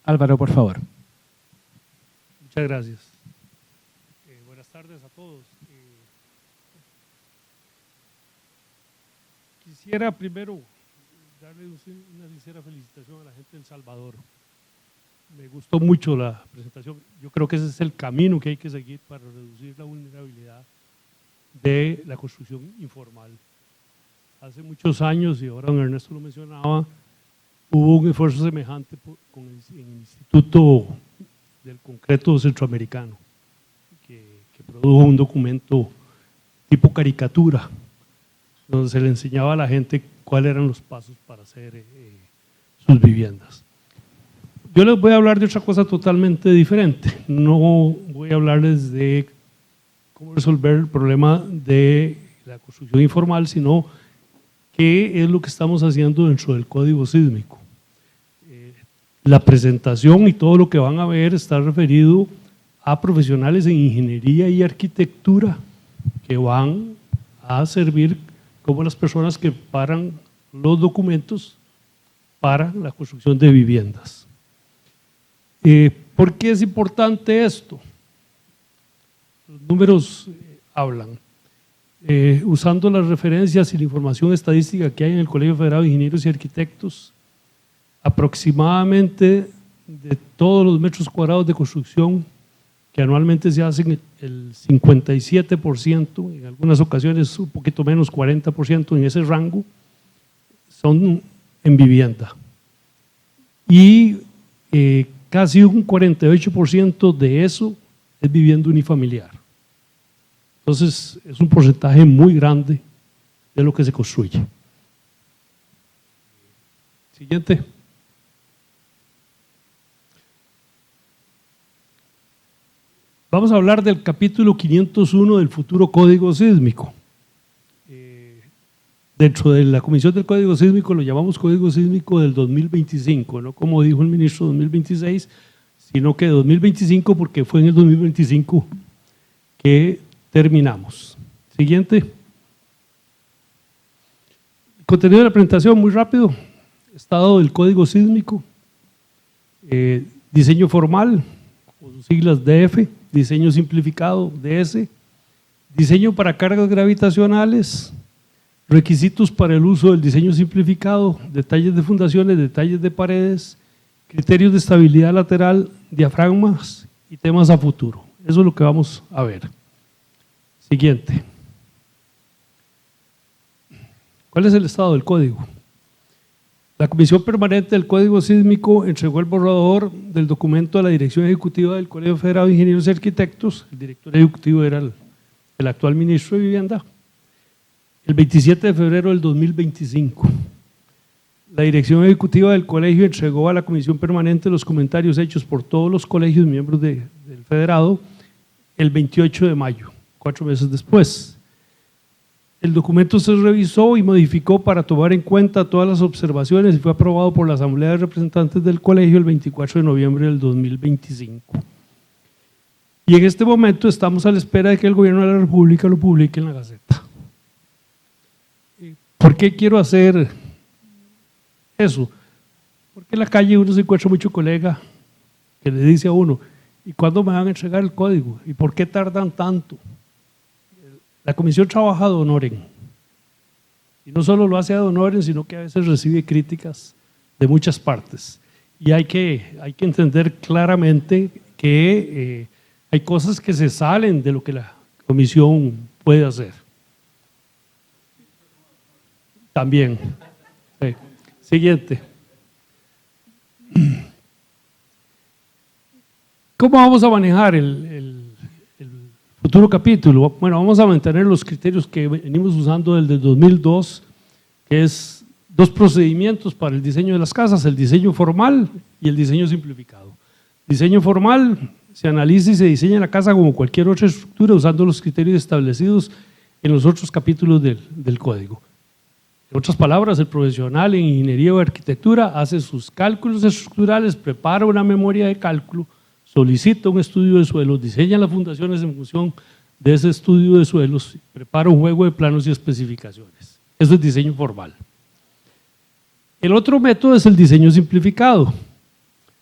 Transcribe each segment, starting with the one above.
Álvaro, por favor. Muchas gracias. Buenas tardes a todos. Quisiera primero darle una sincera felicitación a la gente de El Salvador. Me gustó mucho la presentación. Yo creo que ese es el camino que hay que seguir para reducir la vulnerabilidad de la construcción informal. Hace muchos años, y ahora don Ernesto lo mencionaba, hubo un esfuerzo semejante con el Instituto del Concreto Centroamericano, que produjo un documento tipo caricatura, donde se le enseñaba a la gente cuáles eran los pasos para hacer sus viviendas. Yo les voy a hablar de otra cosa totalmente diferente. No voy a hablarles de cómo resolver el problema de la construcción informal, sino qué es lo que estamos haciendo dentro del Código Sísmico. La presentación y todo lo que van a ver está referido a profesionales en ingeniería y arquitectura que van a servir como las personas que preparan los documentos para la construcción de viviendas. ¿Por qué es importante esto? Los números hablan. Usando las referencias y la información estadística que hay en el Colegio Federal de Ingenieros y Arquitectos, aproximadamente de todos los metros cuadrados de construcción que anualmente se hacen, el 57%, en algunas ocasiones un poquito menos, 40% en ese rango, son en vivienda. Y casi un 48% de eso es vivienda unifamiliar. Entonces, es un porcentaje muy grande de lo que se construye. Siguiente. Vamos a hablar del capítulo 501 del futuro Código Sísmico. Dentro de la Comisión del Código Sísmico lo llamamos Código Sísmico del 2025, no como dijo el ministro 2026, sino que 2025 porque fue en el 2025 que terminamos. Siguiente. Contenido de la presentación muy rápido. Estado del Código Sísmico. Diseño formal, o sus siglas DF. Diseño simplificado, DS, diseño para cargas gravitacionales, requisitos para el uso del diseño simplificado, detalles de fundaciones, detalles de paredes, criterios de estabilidad lateral, diafragmas y temas a futuro. Eso es lo que vamos a ver. Siguiente. ¿Cuál es el estado del código? La Comisión Permanente del Código Sísmico entregó el borrador del documento a la Dirección Ejecutiva del Colegio Federal de Ingenieros y Arquitectos. El director ejecutivo era el actual ministro de Vivienda, el 27 de febrero del 2025. La Dirección Ejecutiva del Colegio entregó a la Comisión Permanente los comentarios hechos por todos los colegios miembros del Federado el 28 de mayo, 4 meses después. El documento se revisó y modificó para tomar en cuenta todas las observaciones y fue aprobado por la Asamblea de Representantes del Colegio el 24 de noviembre del 2025. Y en este momento estamos a la espera de que el Gobierno de la República lo publique en la Gaceta. ¿Por qué quiero hacer eso? Porque en la calle uno se encuentra mucho colega que le dice a uno, ¿y cuándo me van a entregar el código? ¿Y por qué tardan tanto? La comisión trabaja ad honorem, y no solo lo hace ad honorem, sino que a veces recibe críticas de muchas partes. Y hay que entender claramente que hay cosas que se salen de lo que la comisión puede hacer. También. Siguiente. ¿Cómo vamos a manejar el futuro capítulo? Bueno, vamos a mantener los criterios que venimos usando desde el 2002, que es 2 procedimientos para el diseño de las casas, el diseño formal y el diseño simplificado. Diseño formal, se analiza y se diseña la casa como cualquier otra estructura usando los criterios establecidos en los otros capítulos del código. En otras palabras, el profesional en ingeniería o arquitectura hace sus cálculos estructurales, prepara una memoria de cálculo, solicita un estudio de suelos, diseña las fundaciones en función de ese estudio de suelos, prepara un juego de planos y especificaciones. Eso es diseño formal. El otro método es el diseño simplificado.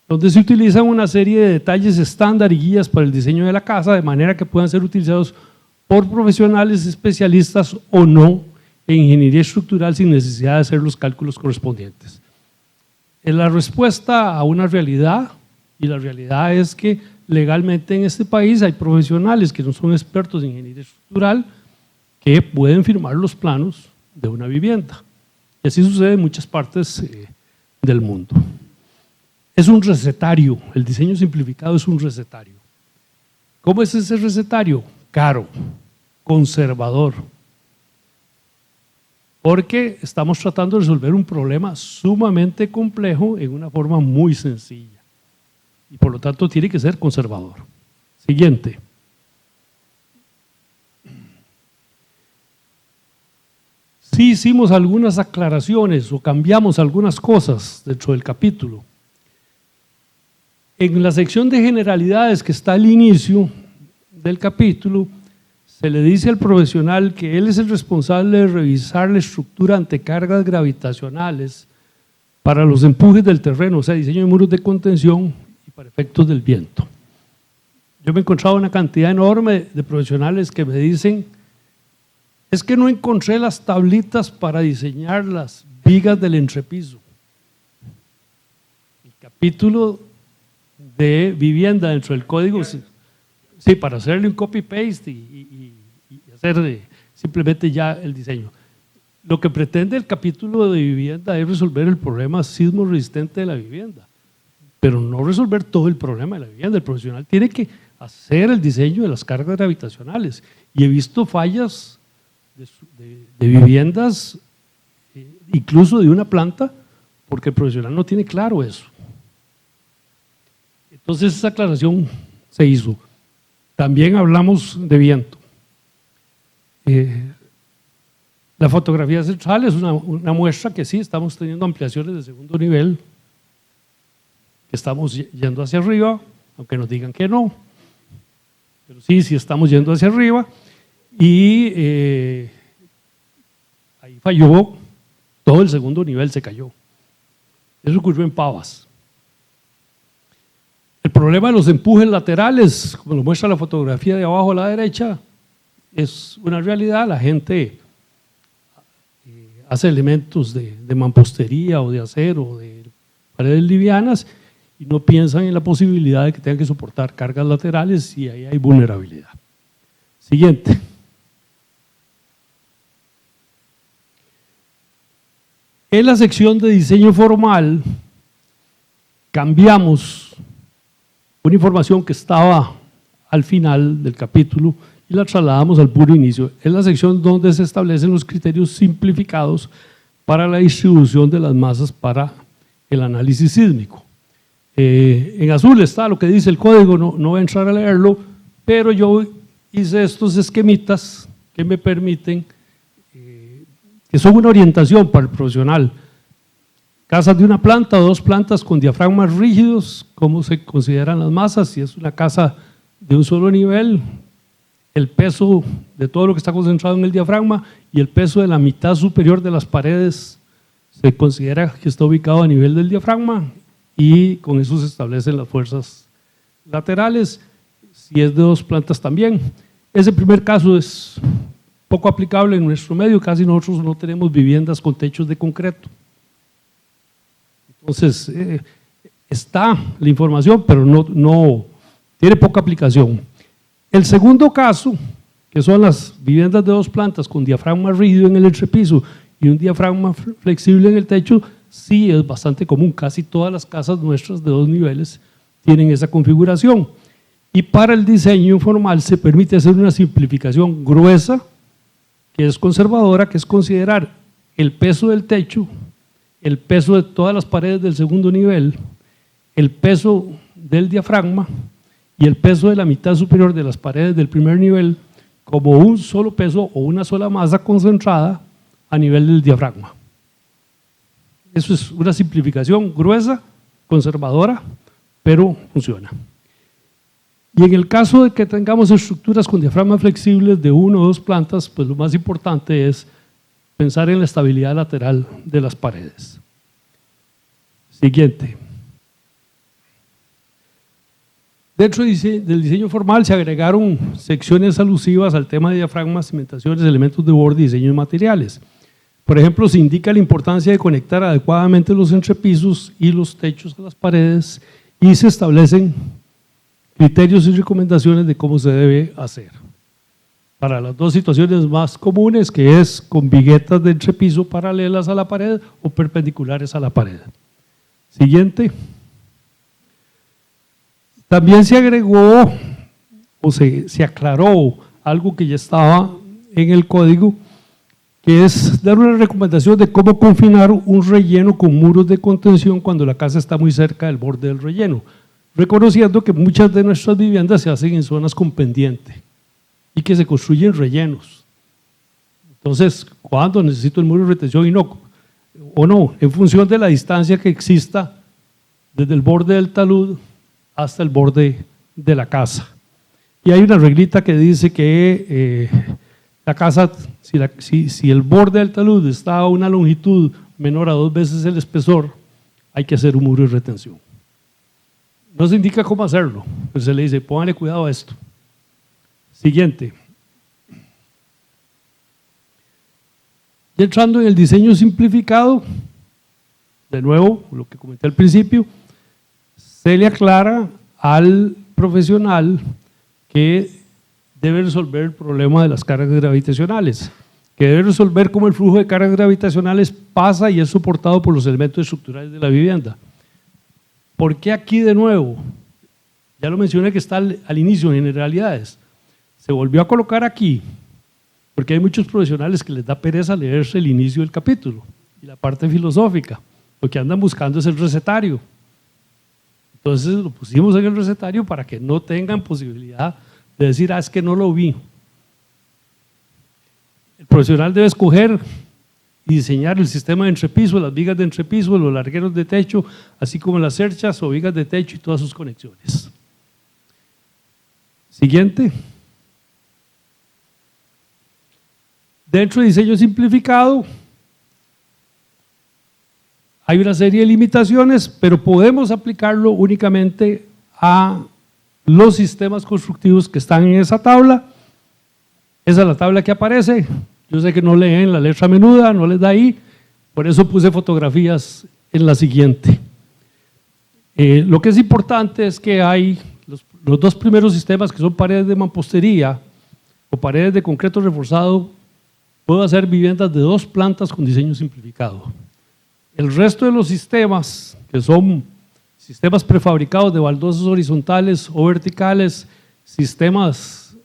donde se utilizan una serie de detalles estándar y guías para el diseño de la casa, de manera que puedan ser utilizados por profesionales especialistas o no en ingeniería estructural sin necesidad de hacer los cálculos correspondientes. Es la respuesta a una realidad, y la realidad es que legalmente en este país hay profesionales que no son expertos en ingeniería estructural que pueden firmar los planos de una vivienda. Y así sucede en muchas partes del mundo. Es un recetario, el diseño simplificado es un recetario. ¿Cómo es ese recetario? Caro, conservador, porque estamos tratando de resolver un problema sumamente complejo en una forma muy sencilla y por lo tanto tiene que ser conservador. Siguiente. Sí hicimos algunas aclaraciones o cambiamos algunas cosas dentro del capítulo. En la sección de generalidades que está al inicio del capítulo, se le dice al profesional que él es el responsable de revisar la estructura ante cargas gravitacionales para los empujes del terreno, o sea, diseño de muros de contención y para efectos del viento. Yo me he encontrado una cantidad enorme de profesionales que me dicen: es que no encontré las tablitas para diseñar las vigas del entrepiso. El capítulo de vivienda dentro del código, sí, para hacerle un copy-paste y hacer simplemente ya el diseño. Lo que pretende el capítulo de vivienda es resolver el problema sismo resistente de la vivienda, pero no resolver todo el problema de la vivienda. El profesional tiene que hacer el diseño de las cargas gravitacionales, y he visto fallas de viviendas, incluso de una planta, porque el profesional no tiene claro eso. Entonces esa aclaración se hizo. También hablamos de viento. La fotografía central es una muestra que sí, estamos teniendo ampliaciones de segundo nivel, que estamos yendo hacia arriba, aunque nos digan que no, pero sí estamos yendo hacia arriba, y ahí falló, todo el segundo nivel se cayó. Eso ocurrió en Pavas. El problema de los empujes laterales, como lo muestra la fotografía de abajo a la derecha, es una realidad. La gente hace elementos de mampostería o de acero o de paredes livianas y no piensan en la posibilidad de que tengan que soportar cargas laterales, y ahí hay vulnerabilidad. Siguiente. En la sección de diseño formal cambiamos una información que estaba al final del capítulo y la trasladamos al puro inicio. Es la sección donde se establecen los criterios simplificados para la distribución de las masas para el análisis sísmico. En azul está lo que dice el código, no voy a entrar a leerlo, pero yo hice estos esquemitas que me permiten, que son una orientación para el profesional. Casas de una planta o dos plantas con diafragmas rígidos, cómo se consideran las masas. Si es una casa de un solo nivel, el peso de todo lo que está concentrado en el diafragma y el peso de la mitad superior de las paredes se considera que está ubicado a nivel del diafragma, y con eso se establecen las fuerzas laterales. Si es de dos plantas también. Ese primer caso es poco aplicable en nuestro medio, casi nosotros no tenemos viviendas con techos de concreto. Entonces, está la información, pero no tiene poca aplicación. El segundo caso, que son las viviendas de dos plantas con diafragma rígido en el entrepiso y un diafragma flexible en el techo, sí es bastante común. Casi todas las casas nuestras de dos niveles tienen esa configuración. Y para el diseño formal se permite hacer una simplificación gruesa, que es conservadora, que es considerar el peso del techo, el peso de todas las paredes del segundo nivel, el peso del diafragma y el peso de la mitad superior de las paredes del primer nivel como un solo peso o una sola masa concentrada a nivel del diafragma. Eso es una simplificación gruesa, conservadora, pero funciona. Y en el caso de que tengamos estructuras con diafragmas flexibles de una o dos plantas, pues lo más importante es pensar en la estabilidad lateral de las paredes. Siguiente. Dentro del diseño formal se agregaron secciones alusivas al tema de diafragmas, cimentaciones, elementos de borde y diseño de materiales. Por ejemplo, se indica la importancia de conectar adecuadamente los entrepisos y los techos a las paredes y se establecen criterios y recomendaciones de cómo se debe hacer. Para las dos situaciones más comunes, que es con viguetas de entrepiso paralelas a la pared o perpendiculares a la pared. Siguiente. También se agregó o se aclaró algo que ya estaba en el código, que es dar una recomendación de cómo confinar un relleno con muros de contención cuando la casa está muy cerca del borde del relleno, reconociendo que muchas de nuestras viviendas se hacen en zonas con pendiente y que se construyen rellenos. Entonces, ¿cuándo necesito el muro de retención o no? En función de la distancia que exista desde el borde del talud hasta el borde de la casa. Y hay una reglita que dice que la casa, si el borde del talud está a una longitud menor a 2 veces el espesor, hay que hacer un muro de retención. No se indica cómo hacerlo, pero se le dice, póngale cuidado a esto. Siguiente. Y entrando en el diseño simplificado, de nuevo, lo que comenté al principio, se le aclara al profesional que debe resolver el problema de las cargas gravitacionales, que debe resolver cómo el flujo de cargas gravitacionales pasa y es soportado por los elementos estructurales de la vivienda. ¿Por qué aquí de nuevo? Ya lo mencioné que está al inicio en generalidades. Se volvió a colocar aquí porque hay muchos profesionales que les da pereza leerse el inicio del capítulo y la parte filosófica. Lo que andan buscando es el recetario. Entonces lo pusimos en el recetario para que no tengan posibilidad de decir, es que no lo vi. El profesional debe escoger y diseñar el sistema de entrepiso, las vigas de entrepiso, los largueros de techo, así como las cerchas o vigas de techo y todas sus conexiones. Siguiente. Dentro de diseño simplificado, hay una serie de limitaciones, pero podemos aplicarlo únicamente a los sistemas constructivos que están en esa tabla. Esa es la tabla que aparece. Yo sé que no leen la letra menuda, no les da ahí, por eso puse fotografías en la siguiente. Lo que es importante es que hay los dos primeros sistemas que son paredes de mampostería o paredes de concreto reforzado, puedo hacer viviendas de 2 plantas con diseño simplificado. El resto de los sistemas, que son sistemas prefabricados de baldosas horizontales o verticales, sistemas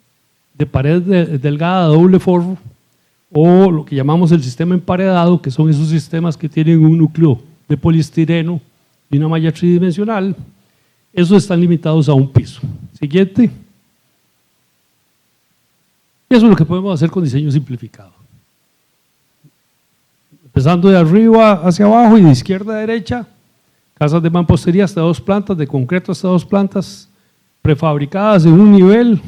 de pared delgada doble forro, o lo que llamamos el sistema emparedado, que son esos sistemas que tienen un núcleo de poliestireno y una malla tridimensional, esos están limitados a un piso. Siguiente. Y eso es lo que podemos hacer con diseño simplificado. Empezando de arriba hacia abajo y de izquierda a derecha, casas de mampostería hasta 2 plantas, de concreto hasta 2 plantas, prefabricadas en un nivel,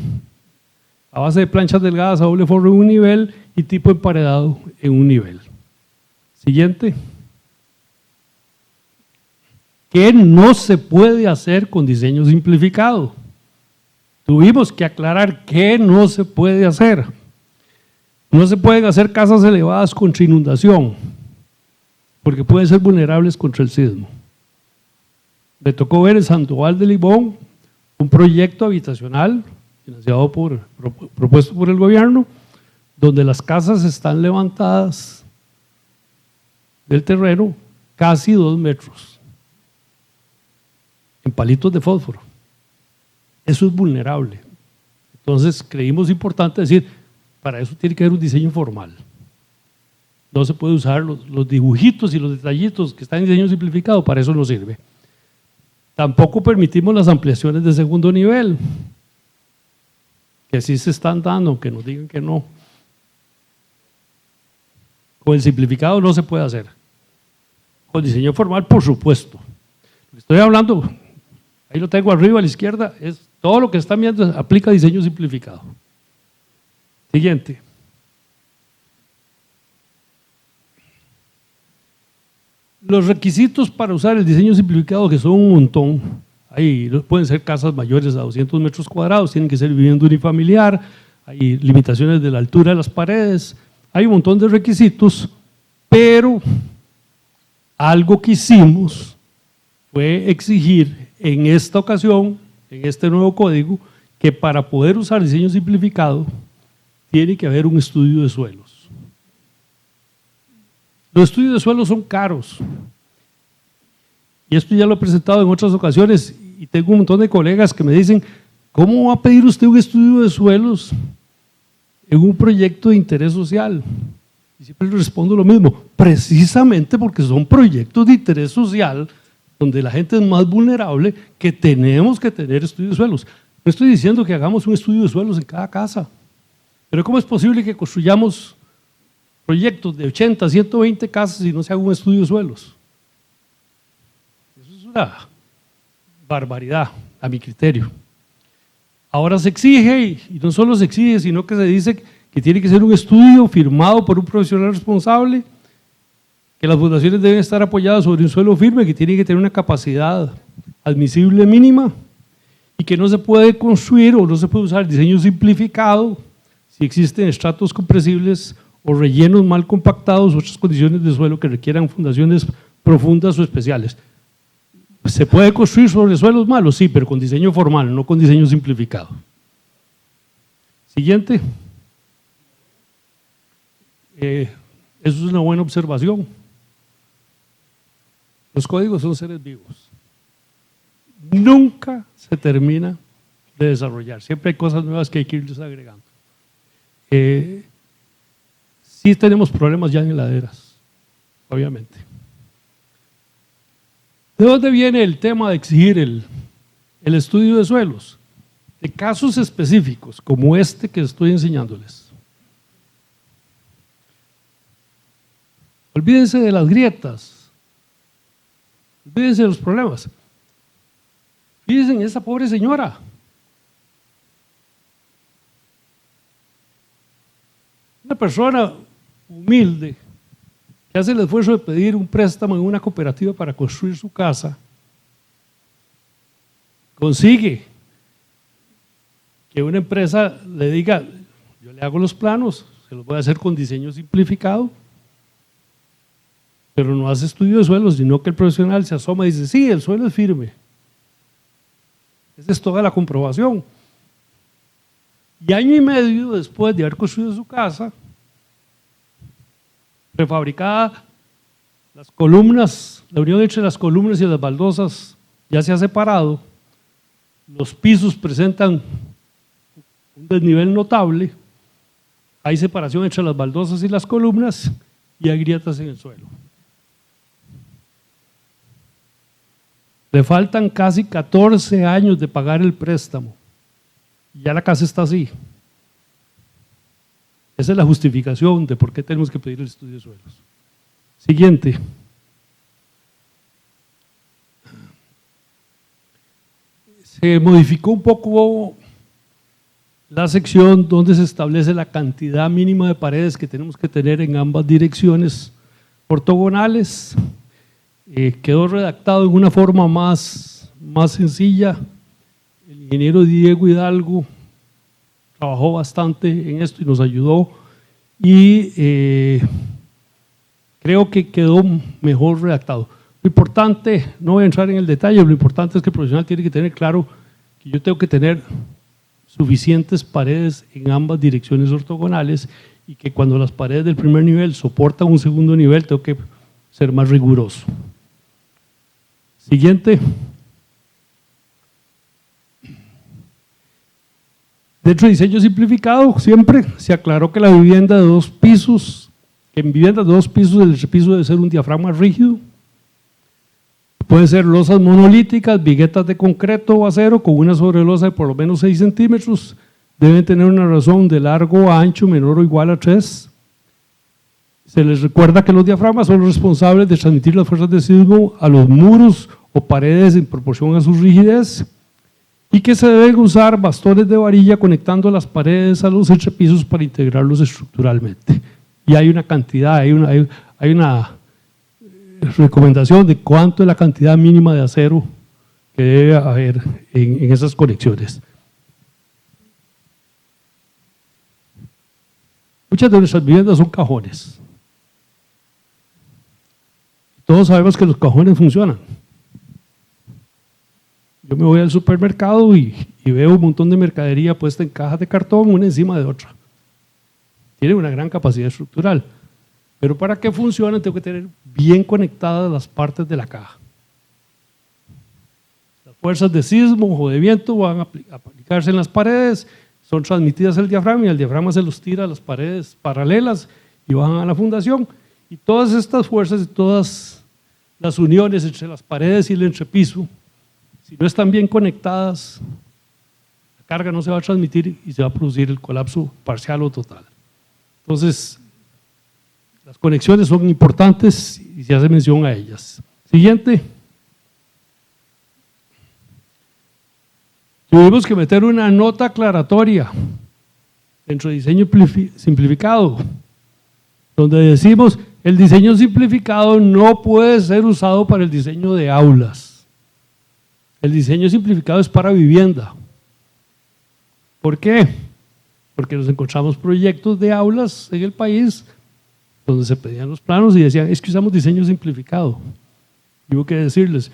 a base de planchas delgadas a doble forro en un nivel y tipo emparedado en un nivel. Siguiente. ¿Qué no se puede hacer con diseño simplificado? Tuvimos que aclarar qué no se puede hacer. No se pueden hacer casas elevadas contra inundación, porque pueden ser vulnerables contra el sismo. Me tocó ver en Sandoval de Limón un proyecto habitacional financiado propuesto por el gobierno, donde las casas están levantadas del terreno casi 2 metros, en palitos de fósforo. Eso es vulnerable. Entonces creímos importante decir, para eso tiene que haber un diseño formal. No se puede usar los dibujitos y los detallitos que están en diseño simplificado, para eso no sirve. Tampoco permitimos las ampliaciones de segundo nivel, que sí se están dando, aunque nos digan que no. Con el simplificado no se puede hacer. Con diseño formal, por supuesto. Lo que estoy hablando, ahí lo tengo arriba a la izquierda, es todo lo que están viendo aplica diseño simplificado. Siguiente. Los requisitos para usar el diseño simplificado, que son un montón, Pueden ser casas mayores a 200 metros cuadrados, tienen que ser vivienda unifamiliar, hay limitaciones de la altura de las paredes, hay un montón de requisitos, pero algo que hicimos fue exigir en esta ocasión, en este nuevo código, que para poder usar diseño simplificado tiene que haber un estudio de suelos. Los estudios de suelos son caros. Y esto ya lo he presentado en otras ocasiones y tengo un montón de colegas que me dicen, ¿cómo va a pedir usted un estudio de suelos en un proyecto de interés social? Y siempre le respondo lo mismo, precisamente porque son proyectos de interés social donde la gente es más vulnerable, que tenemos que tener estudios de suelos. No estoy diciendo que hagamos un estudio de suelos en cada casa, pero ¿cómo es posible que construyamos proyectos de 80, 120 casas y no se haga un estudio de suelos? Eso es una barbaridad, a mi criterio. Ahora se exige, y no solo se exige, sino que se dice que tiene que ser un estudio firmado por un profesional responsable, que las fundaciones deben estar apoyadas sobre un suelo firme, que tiene que tener una capacidad admisible mínima y que no se puede construir o no se puede usar diseño simplificado si existen estratos compresibles o rellenos mal compactados o otras condiciones de suelo que requieran fundaciones profundas o especiales. ¿Se puede construir sobre suelos malos? Sí, pero con diseño formal, no con diseño simplificado. Siguiente. Eso es una buena observación. Los códigos son seres vivos. Nunca se termina de desarrollar. Siempre hay cosas nuevas que hay que irles agregando. Sí tenemos problemas ya en heladeras, obviamente. ¿De dónde viene el tema de exigir el estudio de suelos? De casos específicos, como este que estoy enseñándoles. Olvídense de las grietas, olvídense de los problemas. Fíjense en esa pobre señora. Una persona humilde que hace el esfuerzo de pedir un préstamo en una cooperativa para construir su casa, consigue que una empresa le diga, yo le hago los planos, se los voy a hacer con diseño simplificado, pero no hace estudio de suelos, sino que el profesional se asoma y dice, sí, el suelo es firme. Esa es toda la comprobación. Y año y medio después de haber construido su casa, prefabricada, las columnas, la unión entre las columnas y las baldosas ya se ha separado, los pisos presentan un desnivel notable, hay separación entre las baldosas y las columnas y hay grietas en el suelo. Le faltan casi 14 años de pagar el préstamo y ya la casa está así. Esa es la justificación de por qué tenemos que pedir el estudio de suelos. Siguiente. Se modificó un poco la sección donde se establece la cantidad mínima de paredes que tenemos que tener en ambas direcciones ortogonales. Quedó redactado en una forma más sencilla. El ingeniero Diego Hidalgo trabajó bastante en esto y nos ayudó y creo que quedó mejor redactado. Lo importante, no voy a entrar en el detalle, lo importante es que el profesional tiene que tener claro que yo tengo que tener suficientes paredes en ambas direcciones ortogonales y que cuando las paredes del primer nivel soportan un segundo nivel tengo que ser más riguroso. Siguiente. Dentro de diseño simplificado siempre se aclaró que la vivienda de 2 pisos, que en viviendas de 2 pisos el piso debe ser un diafragma rígido, pueden ser losas monolíticas, viguetas de concreto o acero con una sobrelosa de por lo menos 6 centímetros, deben tener una razón de largo a ancho menor o igual a 3. Se les recuerda que los diafragmas son los responsables de transmitir las fuerzas de sismo a los muros o paredes en proporción a su rigidez y que se deben usar bastones de varilla conectando las paredes a los entrepisos para integrarlos estructuralmente. Y hay una cantidad, hay una recomendación de cuánto es la cantidad mínima de acero que debe haber en esas conexiones. Muchas de nuestras viviendas son cajones. Todos sabemos que los cajones funcionan. Yo me voy al supermercado y veo un montón de mercadería puesta en cajas de cartón, una encima de otra. Tiene una gran capacidad estructural. Pero para que funcione tengo que tener bien conectadas las partes de la caja. Las fuerzas de sismo o de viento van a aplicarse en las paredes, son transmitidas al diafragma y el diafragma se los tira a las paredes paralelas y bajan a la fundación. Y todas estas fuerzas y todas las uniones entre las paredes y el entrepiso, si no están bien conectadas, la carga no se va a transmitir y se va a producir el colapso parcial o total. Entonces, las conexiones son importantes y se hace mención a ellas. Siguiente. Tuvimos que meter una nota aclaratoria dentro de diseño simplificado, donde decimos el diseño simplificado no puede ser usado para el diseño de aulas. El diseño simplificado es para vivienda. ¿Por qué? Porque nos encontramos proyectos de aulas en el país donde se pedían los planos y decían, es que usamos diseño simplificado. Y hubo que decirles,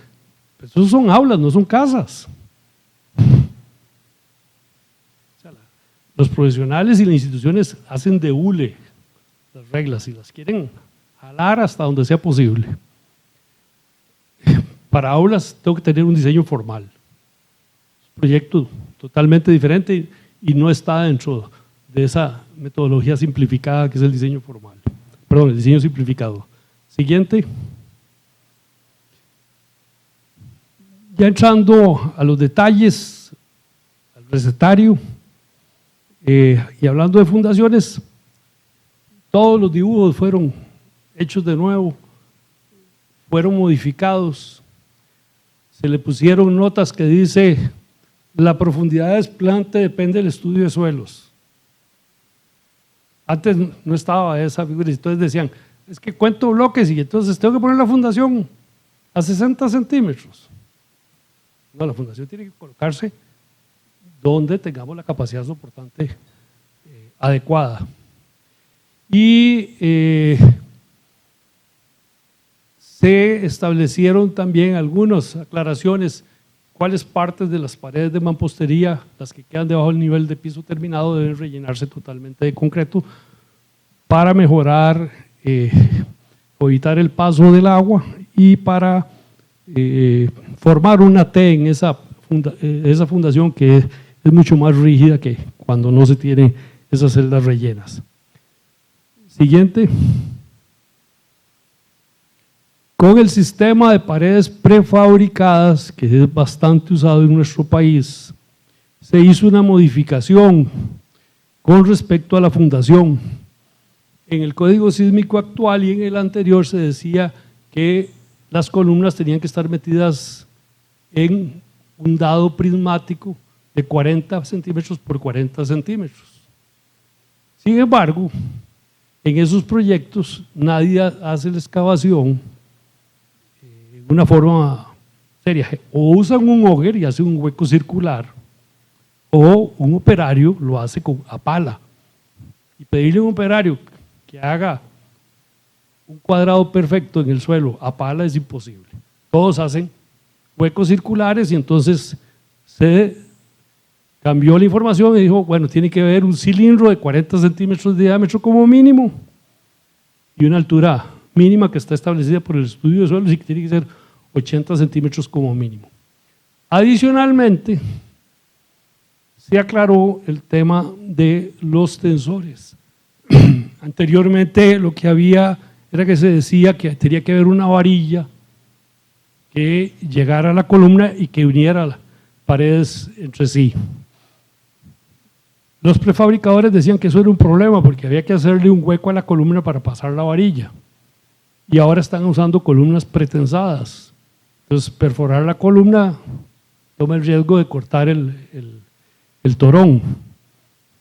pues esos son aulas, no son casas. O sea, los profesionales y las instituciones hacen de hule las reglas y las quieren jalar hasta donde sea posible. Para aulas tengo que tener un diseño formal. Un proyecto totalmente diferente y no está dentro de esa metodología simplificada que es el diseño formal. Perdón, el diseño simplificado. Siguiente. Ya entrando a los detalles, al recetario, y hablando de fundaciones, todos los dibujos fueron hechos de nuevo, fueron modificados, se le pusieron notas que dice la profundidad de desplante depende del estudio de suelos. Antes no estaba esa figura, entonces decían, es que cuento bloques y entonces tengo que poner la fundación a 60 centímetros. No, la fundación tiene que colocarse donde tengamos la capacidad soportante adecuada. Y se establecieron también algunas aclaraciones, cuáles partes de las paredes de mampostería, las que quedan debajo del nivel de piso terminado, deben rellenarse totalmente de concreto para mejorar o evitar el paso del agua y para formar una T en esa fundación que es mucho más rígida que cuando no se tienen esas celdas rellenas. Siguiente. Con el sistema de paredes prefabricadas, que es bastante usado en nuestro país, se hizo una modificación con respecto a la fundación. En el código sísmico actual y en el anterior se decía que las columnas tenían que estar metidas en un dado prismático de 40 centímetros por 40 centímetros. Sin embargo, en esos proyectos nadie hace la excavación de una forma seria. O usan un auger y hacen un hueco circular, o un operario lo hace a pala. Y pedirle a un operario que haga un cuadrado perfecto en el suelo a pala es imposible. Todos hacen huecos circulares y entonces se cambió la información y dijo, bueno, tiene que haber un cilindro de 40 centímetros de diámetro como mínimo y una altura mínima que está establecida por el estudio de suelos y que tiene que ser 80 centímetros como mínimo. Adicionalmente, se aclaró el tema de los tensores. Anteriormente lo que había era que se decía que tenía que haber una varilla que llegara a la columna y que uniera las paredes entre sí. Los prefabricadores decían que eso era un problema porque había que hacerle un hueco a la columna para pasar la varilla. Y ahora están usando columnas pretensadas. Entonces, perforar la columna toma el riesgo de cortar el torón.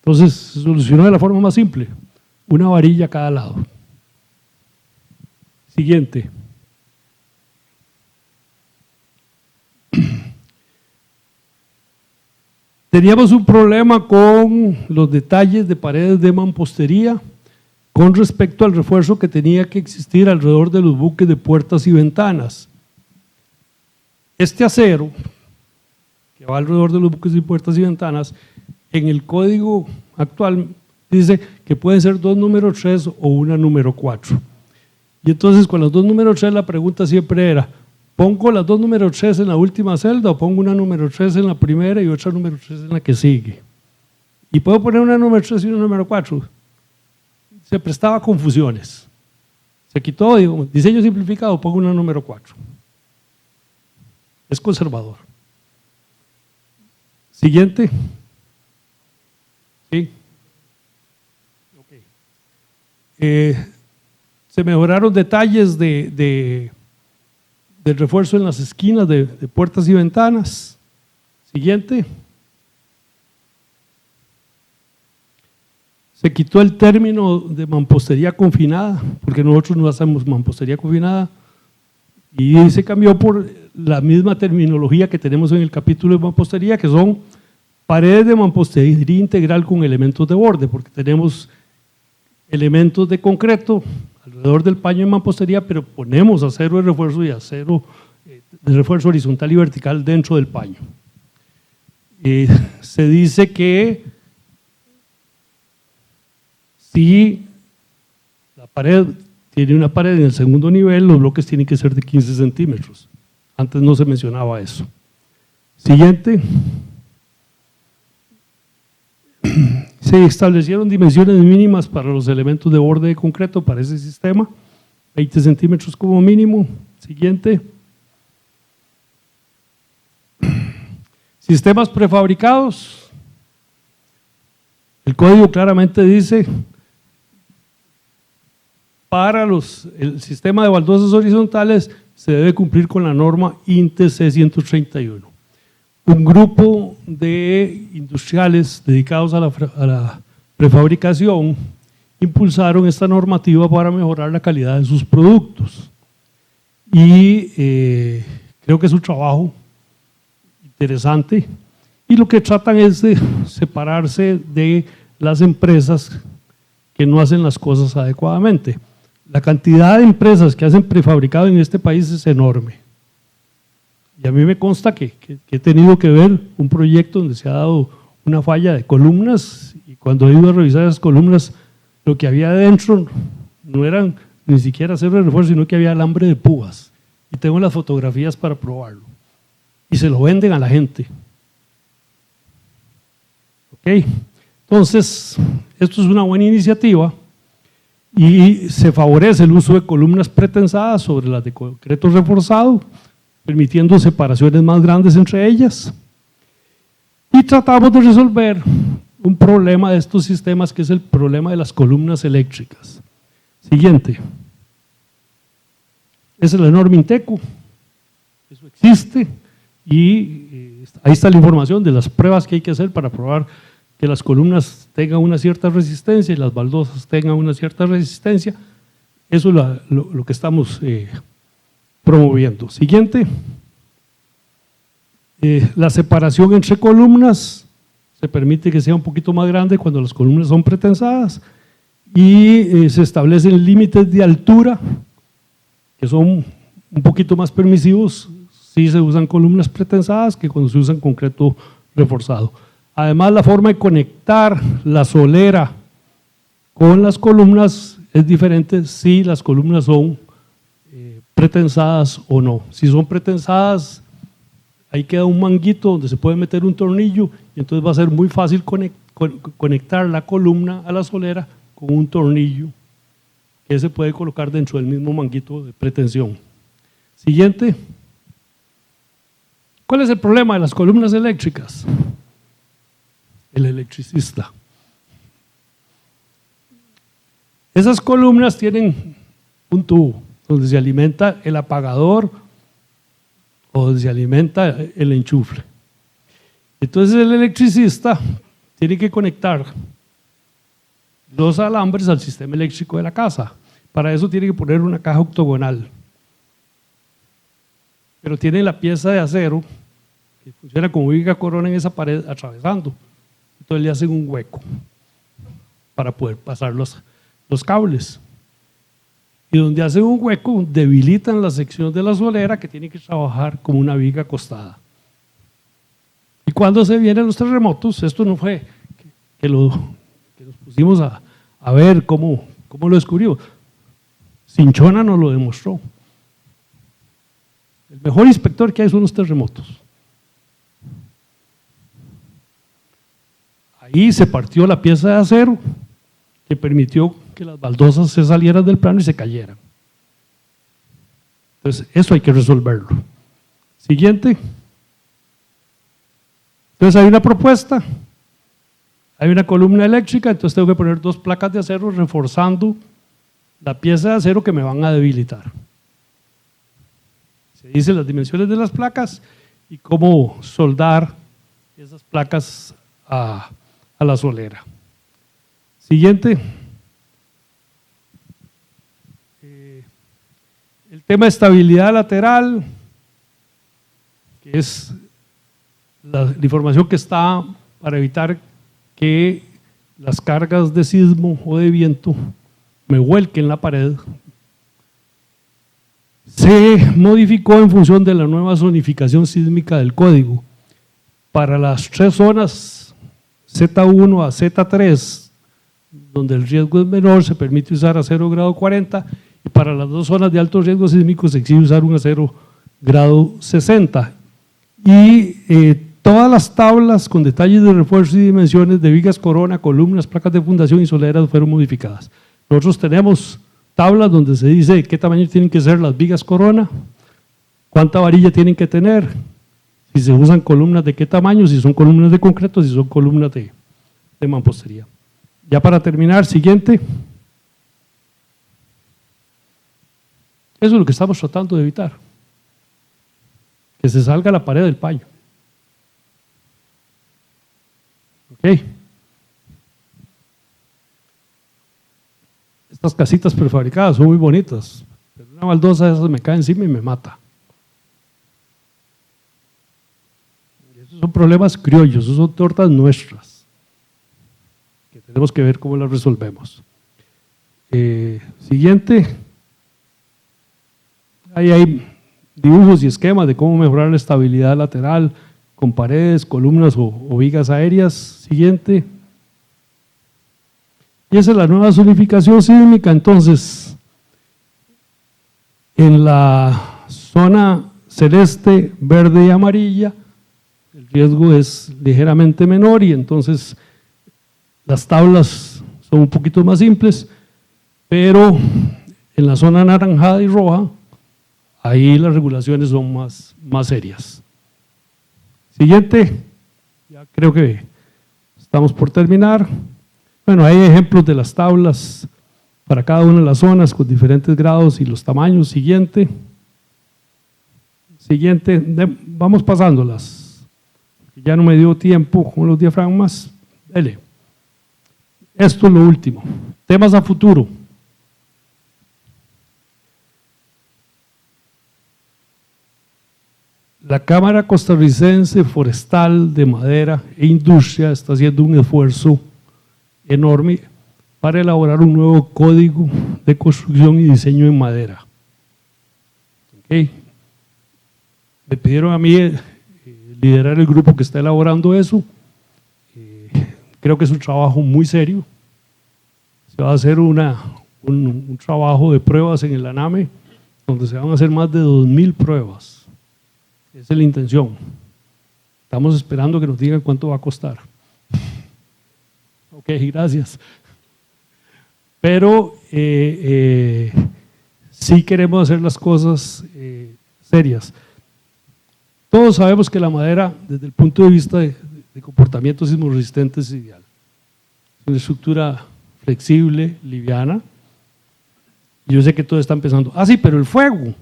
Entonces, se solucionó de la forma más simple, una varilla a cada lado. Siguiente. Teníamos un problema con los detalles de paredes de mampostería con respecto al refuerzo que tenía que existir alrededor de los buques de puertas y ventanas. Este acero, que va alrededor de los buques de puertas y ventanas, en el código actual dice que pueden ser dos número 3 o una número 4. Y entonces con las dos número 3 la pregunta siempre era, ¿pongo las dos número 3 en la última celda o pongo una número 3 en la primera y otra número 3 en la que sigue? Y puedo poner una número 3 y una número 4. Se prestaba a confusiones. Se quitó, digo, diseño simplificado, pongo una número 4. Es conservador. Siguiente. Sí. Okay. Se mejoraron detalles del refuerzo en las esquinas de puertas y ventanas. Siguiente. Se quitó el término de mampostería confinada, porque nosotros no hacemos mampostería confinada, y se cambió por la misma terminología que tenemos en el capítulo de mampostería, que son paredes de mampostería integral con elementos de borde, porque tenemos elementos de concreto alrededor del paño de mampostería, pero ponemos acero de refuerzo y acero de refuerzo horizontal y vertical dentro del paño. Se dice que si la pared tiene una pared en el segundo nivel, los bloques tienen que ser de 15 centímetros. Antes no se mencionaba eso. Siguiente. Se establecieron dimensiones mínimas para los elementos de borde de concreto para ese sistema, 20 centímetros como mínimo. Siguiente. Sistemas prefabricados. El código claramente dice, para el sistema de baldosas horizontales se debe cumplir con la norma INTE C131. Un grupo de industriales dedicados a la prefabricación impulsaron esta normativa para mejorar la calidad de sus productos. Y creo que es un trabajo interesante. Y lo que tratan es de separarse de las empresas que no hacen las cosas adecuadamente. La cantidad de empresas que hacen prefabricado en este país es enorme. Y a mí me consta que he tenido que ver un proyecto donde se ha dado una falla de columnas y cuando he ido a revisar esas columnas, lo que había adentro no eran ni siquiera acero de refuerzo, sino que había alambre de púas. Y tengo las fotografías para probarlo. Y se lo venden a la gente. ¿Ok? Entonces, esto es una buena iniciativa y se favorece el uso de columnas pretensadas sobre las de concreto reforzado, permitiendo separaciones más grandes entre ellas. Y tratamos de resolver un problema de estos sistemas que es el problema de las columnas eléctricas. Siguiente. Es el enorme Inteco. Eso existe y ahí está la información de las pruebas que hay que hacer para probar que las columnas tengan una cierta resistencia y las baldosas tengan una cierta resistencia. Eso es lo que estamos promoviendo. Siguiente. La separación entre columnas se permite que sea un poquito más grande cuando las columnas son pretensadas y se establecen límites de altura que son un poquito más permisivos si se usan columnas pretensadas que cuando se usan concreto reforzado. Además, la forma de conectar la solera con las columnas es diferente si las columnas son pretensadas o no. Si son pretensadas, ahí queda un manguito donde se puede meter un tornillo y entonces va a ser muy fácil conectar la columna a la solera con un tornillo que se puede colocar dentro del mismo manguito de pretensión. Siguiente. ¿Cuál es el problema de las columnas eléctricas? El electricista. Esas columnas tienen un tubo donde se alimenta el apagador o donde se alimenta el enchufle. Entonces el electricista tiene que conectar los alambres al sistema eléctrico de la casa. Para eso tiene que poner una caja octogonal. Pero tiene la pieza de acero que funciona como viga corona en esa pared atravesando. Entonces le hacen un hueco para poder pasar los cables. Y donde hacen un hueco, debilitan la sección de la solera que tiene que trabajar como una viga acostada. Y cuando se vienen los terremotos, esto no fue que nos pusimos a ver cómo lo descubrimos. Cinchona nos lo demostró. El mejor inspector que hay son los terremotos. Ahí se partió la pieza de acero que permitió que las baldosas se salieran del plano y se cayeran. Entonces, eso hay que resolverlo. Siguiente. Entonces, hay una propuesta, hay una columna eléctrica, entonces tengo que poner 2 placas de acero reforzando la pieza de acero que me van a debilitar. Se dicen las dimensiones de las placas y cómo soldar esas placas a la solera. Siguiente. El tema de estabilidad lateral, que es la información que está para evitar que las cargas de sismo o de viento me vuelquen la pared, se modificó en función de la nueva zonificación sísmica del código. Para las 3 zonas Z1 a Z3, donde el riesgo es menor, se permite usar acero grado 40, y para las 2 zonas de alto riesgo sísmico se exige usar un acero grado 60. Y todas las tablas con detalles de refuerzo y dimensiones de vigas corona, columnas, placas de fundación y soleras fueron modificadas. Nosotros tenemos tablas donde se dice qué tamaño tienen que ser las vigas corona, cuánta varilla tienen que tener, si se usan columnas de qué tamaño, si son columnas de concreto, si son columnas de mampostería. Ya para terminar, siguiente. Eso es lo que estamos tratando de evitar, que se salga la pared del paño. Ok. Estas casitas prefabricadas son muy bonitas, pero una baldosa de esas me cae encima y me mata. Y esos son problemas criollos, esos son tortas nuestras, que tenemos que ver cómo las resolvemos. Siguiente. Ahí hay dibujos y esquemas de cómo mejorar la estabilidad lateral con paredes, columnas o vigas aéreas. Siguiente. Y esa es la nueva zonificación sísmica. Entonces, en la zona celeste, verde y amarilla, el riesgo es ligeramente menor y entonces las tablas son un poquito más simples, pero en la zona anaranjada y roja, ahí las regulaciones son más serias. Siguiente, ya creo que estamos por terminar. Bueno, hay ejemplos de las tablas para cada una de las zonas con diferentes grados y los tamaños. Siguiente, vamos pasándolas, ya no me dio tiempo con los diafragmas. Dele. Esto es lo último, temas a futuro. La Cámara Costarricense Forestal de Madera e Industria está haciendo un esfuerzo enorme para elaborar un nuevo código de construcción y diseño en madera. Okay. Me pidieron a mí liderar el grupo que está elaborando eso. Creo que es un trabajo muy serio. Se va a hacer un trabajo de pruebas en el ANAME, donde se van a hacer más de 2.000 pruebas. Esa es la intención. Estamos esperando que nos digan cuánto va a costar. Ok, gracias. Pero sí queremos hacer las cosas serias. Todos sabemos que la madera, desde el punto de vista de comportamiento sismo resistente, es ideal. Es una estructura flexible, liviana. Yo sé que todos están pensando, sí, pero el fuego.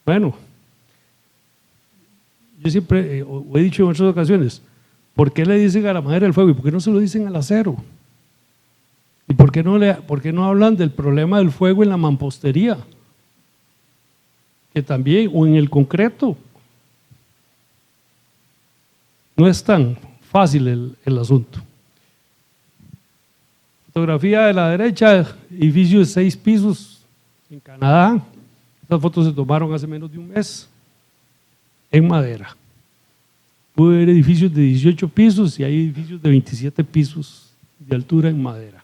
Bueno, yo siempre he dicho en otras ocasiones, ¿por qué le dicen a la madera el fuego y por qué no se lo dicen al acero? ¿Y por qué no hablan del problema del fuego en la mampostería? que también, o en el concreto, no es tan fácil el asunto. Fotografía de la derecha, edificio de 6 pisos en Canadá. Estas fotos se tomaron hace menos de un mes en madera. Puede haber edificios de 18 pisos y hay edificios de 27 pisos de altura en madera.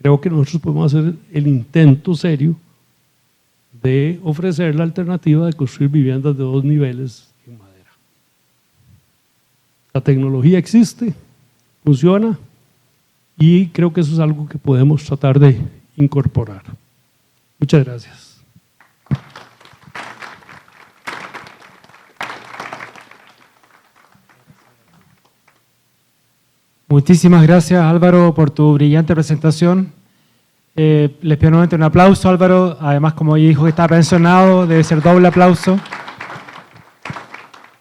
Creo que nosotros podemos hacer el intento serio de ofrecer la alternativa de construir viviendas de 2 niveles en madera. La tecnología existe, funciona, y creo que eso es algo que podemos tratar de incorporar. Muchas gracias. Muchísimas gracias, Álvaro, por tu brillante presentación. Les pido nuevamente un aplauso, Álvaro. Además, como dijo que está pensionado, debe ser doble aplauso.